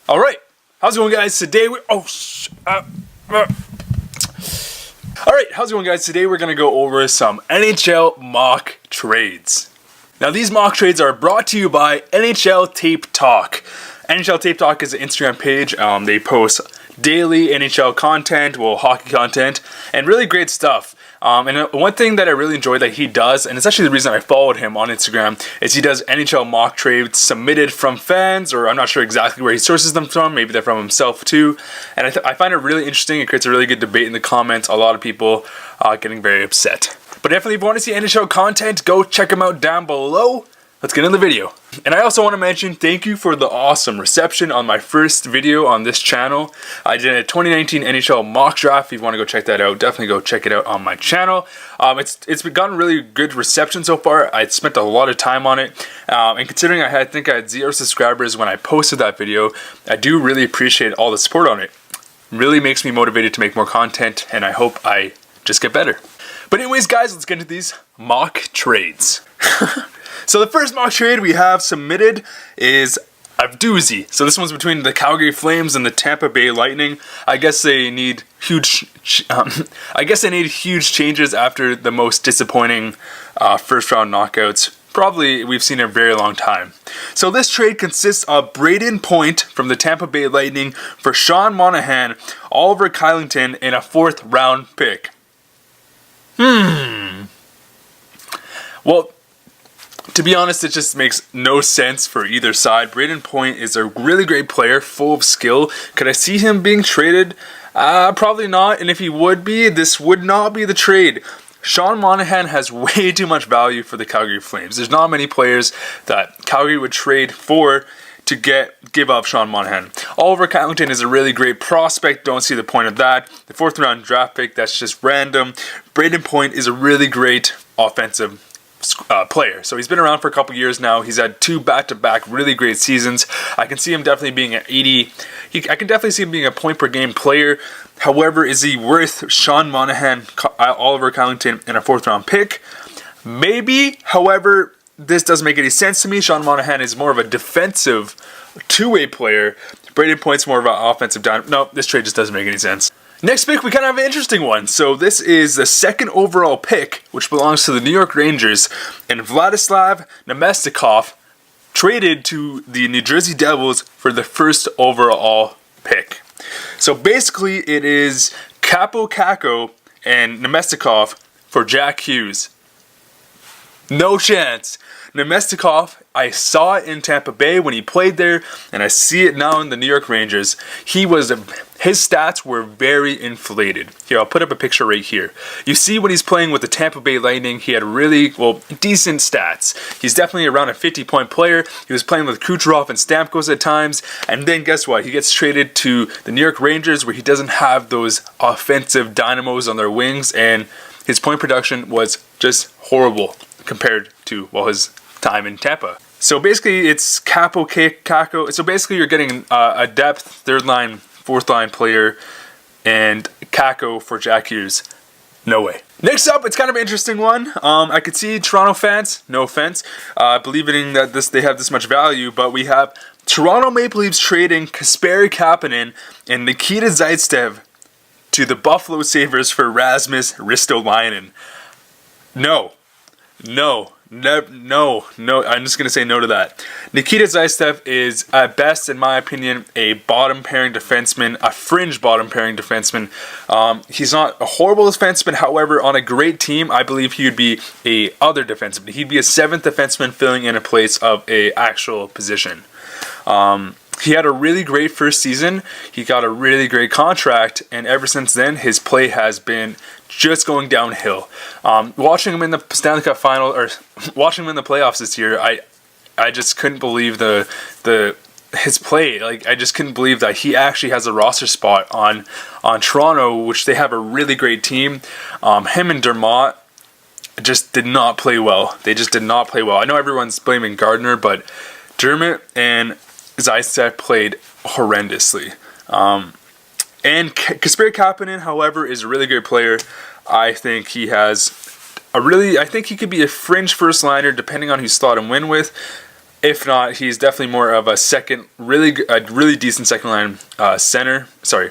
All right, how's it going, guys? Today we All right, how's it going, guys? Today we're gonna go over some NHL mock trades. Now, these mock trades are brought to you by NHLTAPETALK. NHLTAPETALK is an Instagram page. They post daily NHL content, hockey content, and really great stuff. And one thing that I really enjoy that he does, and it's actually the reason I followed him on Instagram, is he does NHL mock trades submitted from fans, or I'm not sure exactly where he sources them from. Maybe they're from himself too. And I find it really interesting. It creates a really good debate in the comments. A lot of people getting very upset. But definitely, if you want to see NHL content, go check him out down below. Let's get into the video. And I also want to mention thank you for the awesome reception on my first video on this channel. I did a 2019 NHL mock draft. If you want to go check that out, definitely go check it out on my channel. It's gotten really good reception so far. I spent a lot of time on it. And considering I think I had 0 subscribers when I posted that video, I do really appreciate all the support on it. Really makes me motivated to make more content, and I hope I just get better. But anyways, guys, let's get into these mock trades. So the first mock trade we have submitted is a doozy. So this one's between the Calgary Flames and the Tampa Bay Lightning. I guess they need huge changes after the most disappointing first round knockouts probably we've seen in a very long time. So this trade consists of Brayden Point from the Tampa Bay Lightning for Sean Monahan, Oliver Kylington, and a 4th round pick. Well, to be honest, it just makes no sense for either side. Brayden Point is a really great player, full of skill. Could I see him being traded? Probably not. And if he would be, this would not be the trade. Sean Monahan has way too much value for the Calgary Flames. There's not many players that Calgary would trade for to give up Sean Monahan. Oliver Kylington is a really great prospect. Don't see the point of that. The 4th round draft pick, that's just random. Brayden Point is a really great offensive player. So he's been around for a couple years now. He's had 2 back-to-back really great seasons. I can see him definitely being an 80. I can definitely see him being a point per game player. However, is he worth Sean Monahan, Oliver Kylington, and a 4th round pick? Maybe. However, this doesn't make any sense to me. Sean Monahan is more of a defensive two-way player. Brayden Point's more of an offensive dynamo. No, this trade just doesn't make any sense. Next pick, we kind of have an interesting one. So this is the 2nd overall pick, which belongs to the New York Rangers, and Vladislav Namestnikov traded to the New Jersey Devils for the 1st overall pick. So basically, it is Capo Caco and Namestnikov for Jack Hughes. No chance. Namestnikov, I saw it in Tampa Bay when he played there, and I see it now in the New York Rangers. His stats were very inflated. Here, I'll put up a picture right here. You see when he's playing with the Tampa Bay Lightning, he had really, decent stats. He's definitely around a 50-point player. He was playing with Kucherov and Stamkos at times, and then guess what? He gets traded to the New York Rangers where he doesn't have those offensive dynamos on their wings, and his point production was just horrible compared to, his time in Tampa. So basically, it's Capo Caco. So basically, you're getting a depth 3rd line, 4th line player, and Caco for Jack Hughes. No way. Next up, it's kind of an interesting one. I could see Toronto fans, no offense, believing that they have this much value, but we have Toronto Maple Leafs trading Kasperi Kapanen and Nikita Zaitsev to the Buffalo Sabres for Rasmus Ristolainen. No. I'm just going to say no to that. Nikita Zaitsev is, at best, in my opinion, a bottom pairing defenseman, a fringe bottom pairing defenseman. He's not a horrible defenseman. However, on a great team, I believe he would be a other defenseman. He'd be a 7th defenseman filling in a place of a actual position. He had a really great first season. He got a really great contract, and ever since then, his play has been just going downhill. Watching him in the Stanley Cup final, or watching him in the playoffs this year, I just couldn't believe his play. I just couldn't believe that he actually has a roster spot on Toronto, which they have a really great team. Him and Dermott just did not play well. They just did not play well. I know everyone's blaming Gardner, but Dermott and Zaitsev played horrendously. And Kasperi Kapanen, however, is a really good player. I think he has I think he could be a fringe first liner depending on who slot him win with. If not, he's definitely more of a really decent second line center. Sorry.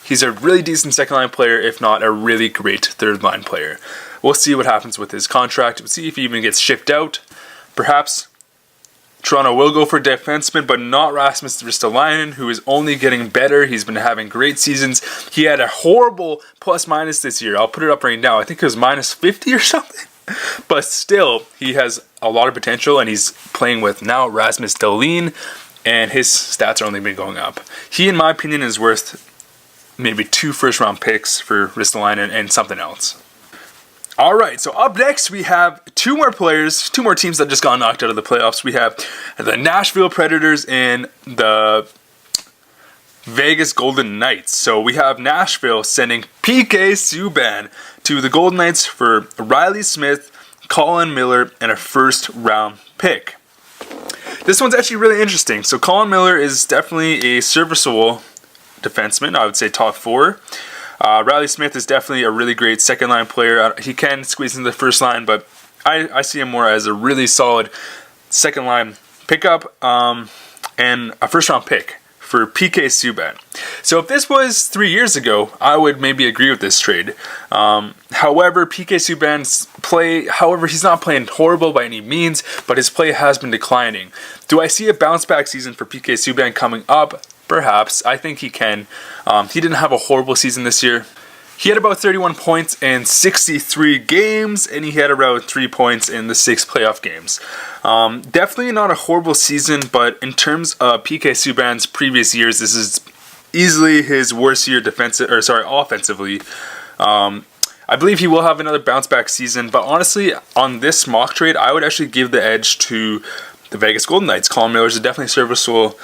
He's a really decent second line player, if not a really great third line player. We'll see what happens with his contract. We'll see if he even gets shipped out. Perhaps Toronto will go for defenseman, but not Rasmus Ristolainen, who is only getting better. He's been having great seasons. He had a horrible plus-minus this year. I'll put it up right now. I think it was minus 50 or something. But still, he has a lot of potential, and he's playing with now Rasmus Dahlin, and his stats are only been going up. He, in my opinion, is worth maybe 2 first-round picks for Ristolainen and something else. All right, so up next we have 2 more players, 2 more teams that just got knocked out of the playoffs. We have the Nashville Predators and the Vegas Golden Knights. So we have Nashville sending PK Subban to the Golden Knights for Riley Smith, Colin Miller, and a first-round pick. This one's actually really interesting. So Colin Miller is definitely a serviceable defenseman. I would say top 4. Riley Smith is definitely a really great second line player. He can squeeze into the first line, but I see him more as a really solid second line pickup and a first round pick for PK Subban. So if this was 3 years ago, I would maybe agree with this trade. However, PK Subban's play, he's not playing horrible by any means, but his play has been declining. Do I see a bounce back season for PK Subban coming up? Perhaps. I think he can. He didn't have a horrible season this year. He had about 31 points in 63 games, and he had around 3 points in the 6 playoff games. Definitely not a horrible season, but in terms of PK Subban's previous years, this is easily his worst year offensively. I believe he will have another bounce back season, but honestly, on this mock trade, I would actually give the edge to the Vegas Golden Knights. Colin Miller is definitely serviceable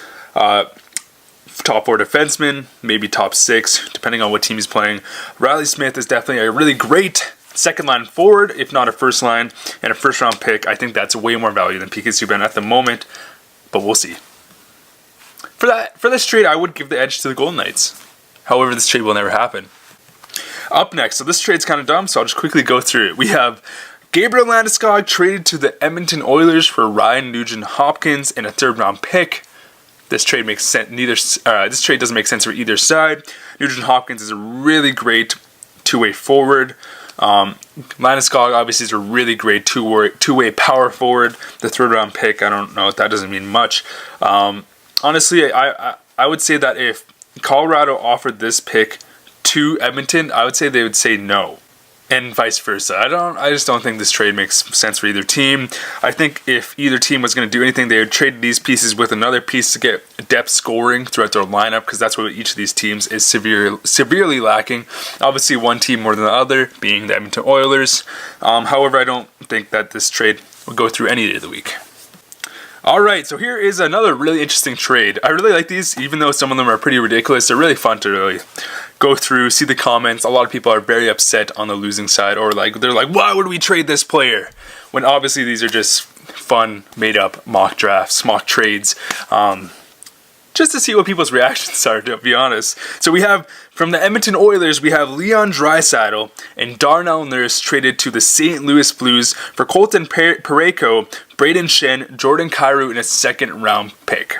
top 4 defenseman, maybe top 6, depending on what team he's playing. Riley Smith is definitely a really great second line forward, if not a first line, and a first round pick. I think that's way more value than PK Subban at the moment, but we'll see. For this trade, I would give the edge to the Golden Knights. However, this trade will never happen. Up next, so this trade's kind of dumb, so I'll just quickly go through it. We have Gabriel Landeskog traded to the Edmonton Oilers for Ryan Nugent-Hopkins and a third round pick. This trade makes sense. This trade doesn't make sense for either side. Nugent-Hopkins is a really great two-way forward. Landeskog obviously is a really great two-way power forward. The third-round pick, I don't know. That doesn't mean much. Honestly, I would say that if Colorado offered this pick to Edmonton, I would say they would say no. And vice versa. I just don't think this trade makes sense for either team. I think if either team was going to do anything, they would trade these pieces with another piece to get depth scoring throughout their lineup, because that's what each of these teams is severely lacking. Obviously, one team more than the other, being the Edmonton Oilers. However, I don't think that this trade will go through any day of the week. Alright, so here is another really interesting trade. I really like these, even though some of them are pretty ridiculous. They're really fun to really go through, see the comments. A lot of people are very upset on the losing side, or they're like, why would we trade this player? When obviously these are just fun, made up mock drafts, mock trades. Just to see what people's reactions are, to be honest. So we have, from the Edmonton Oilers, we have Leon Draisaitl and Darnell Nurse traded to the St. Louis Blues for Colton Parayko, Braden Shen, Jordan Kyrou, and a second-round pick.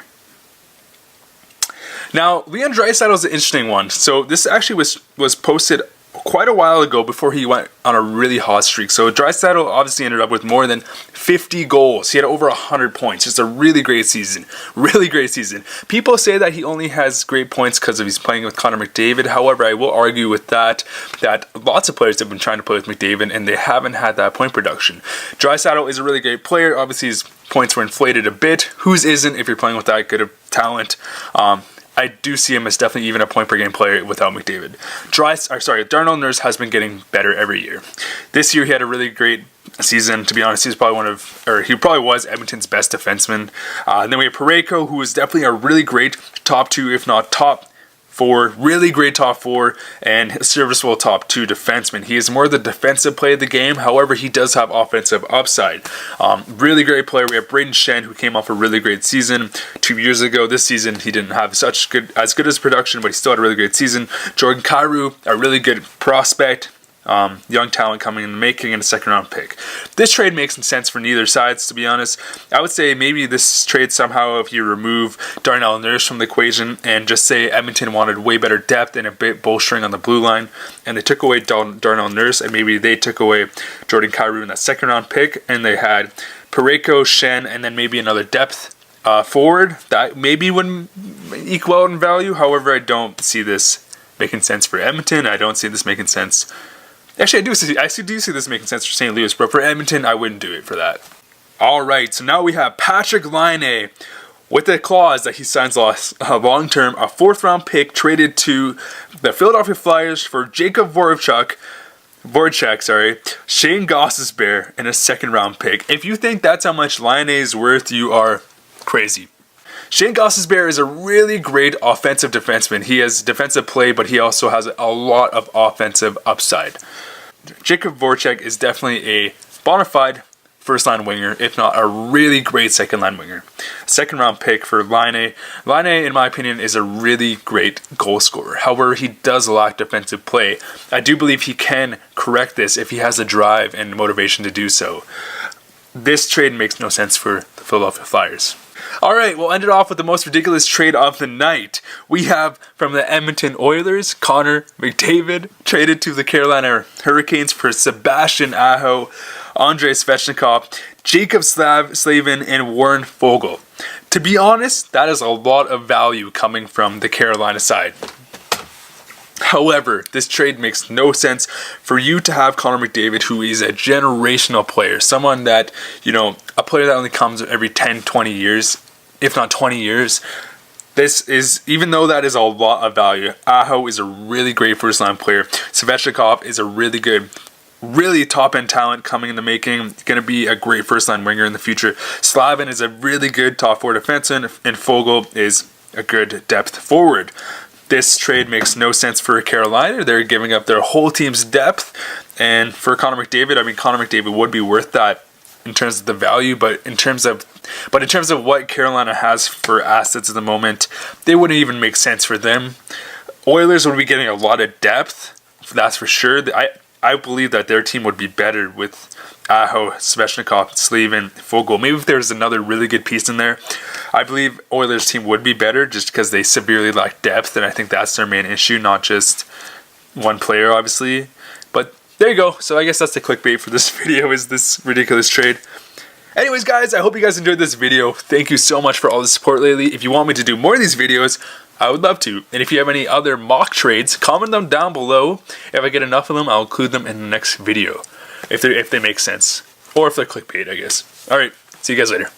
Now, Leon Draisaitl is an interesting one. So this actually was posted quite a while ago before he went on a really hot streak. So Draisaitl obviously ended up with more than 50 goals. He had over 100 points. Just a really great season. Really great season. People say that he only has great points because he's playing with Connor McDavid. However, I will argue with that lots of players have been trying to play with McDavid and they haven't had that point production. Draisaitl is a really great player. Obviously, his points were inflated a bit. Whose isn't if you're playing with that good of talent? I do see him as definitely even a point-per-game player without McDavid. Darnell Nurse has been getting better every year. This year he had a really great season. To be honest, he probably was Edmonton's best defenseman. Then we have Parayko, who is definitely a really great top 2, if not top 4, really great top 4, and serviceable top 2 defenseman. He is more the defensive play of the game. However, he does have offensive upside. Really great player. We have Braden Shen, who came off a really great season 2 years ago. This season, he didn't have as good as production, but he still had a really great season. Jordan Kyrou, a really good prospect. young talent coming in the making, and a second-round pick. This trade makes sense for neither sides, to be honest. I would say maybe this trade somehow, if you remove Darnell Nurse from the equation and just say Edmonton wanted way better depth and a bit bolstering on the blue line, and they took away Darnell Nurse, and maybe they took away Jordan Kyrou in that second-round pick, and they had Parayko, Shen, and then maybe another depth forward, that maybe wouldn't equal out in value. However, I don't see this making sense for Edmonton. I don't see this making sense. Actually, I do see this making sense for St. Louis, but for Edmonton, I wouldn't do it for that. Alright, so now we have Patrik Laine with a clause that he signs long-term, a 4th-round pick traded to the Philadelphia Flyers for Jacob Voracek, Shane Gostisbehere, and a 2nd-round pick. If you think that's how much Laine is worth, you are crazy. Shane Gostisbehere is a really great offensive defenseman. He has defensive play, but he also has a lot of offensive upside. Jacob Voracek is definitely a bona fide first-line winger, if not a really great second-line winger. 2nd-round pick for Laine. Laine, in my opinion, is a really great goal scorer. However, he does lack defensive play. I do believe he can correct this if he has the drive and motivation to do so. This trade makes no sense for the Philadelphia Flyers. Alright, we'll end it off with the most ridiculous trade of the night. We have from the Edmonton Oilers, Connor McDavid, traded to the Carolina Hurricanes for Sebastian Aho, Andrei Svechnikov, Jacob Slavin, and Warren Foegele. To be honest, that is a lot of value coming from the Carolina side. However, this trade makes no sense for you to have Connor McDavid, who is a generational player, someone that, a player that only comes every 10, 20 years, if not 20 years. This is, even though that is a lot of value, Aho is a really great first-line player. Svechnikov is a really good, really top-end talent coming in the making, going to be a great first-line winger in the future. Slavin is a really good top-4 defenseman, and Foegele is a good depth forward. This trade makes no sense for Carolina. They're giving up their whole team's depth. And for Connor McDavid, Connor McDavid would be worth that in terms of the value, but in terms of what Carolina has for assets at the moment, they wouldn't even make sense for them. Oilers would be getting a lot of depth, that's for sure. I believe that their team would be better with Aho, Svechnikov, Slavin, Foegele. Maybe if there's another really good piece in there, I believe Oilers' team would be better just because they severely lack depth, and I think that's their main issue, not just one player, obviously. But there you go. So I guess that's the clickbait for this video, is this ridiculous trade. Anyways, guys, I hope you guys enjoyed this video. Thank you so much for all the support lately. If you want me to do more of these videos, I would love to. And if you have any other mock trades, comment them down below. If I get enough of them, I'll include them in the next video, if they make sense. Or if they're clickbait, I guess. Alright, see you guys later.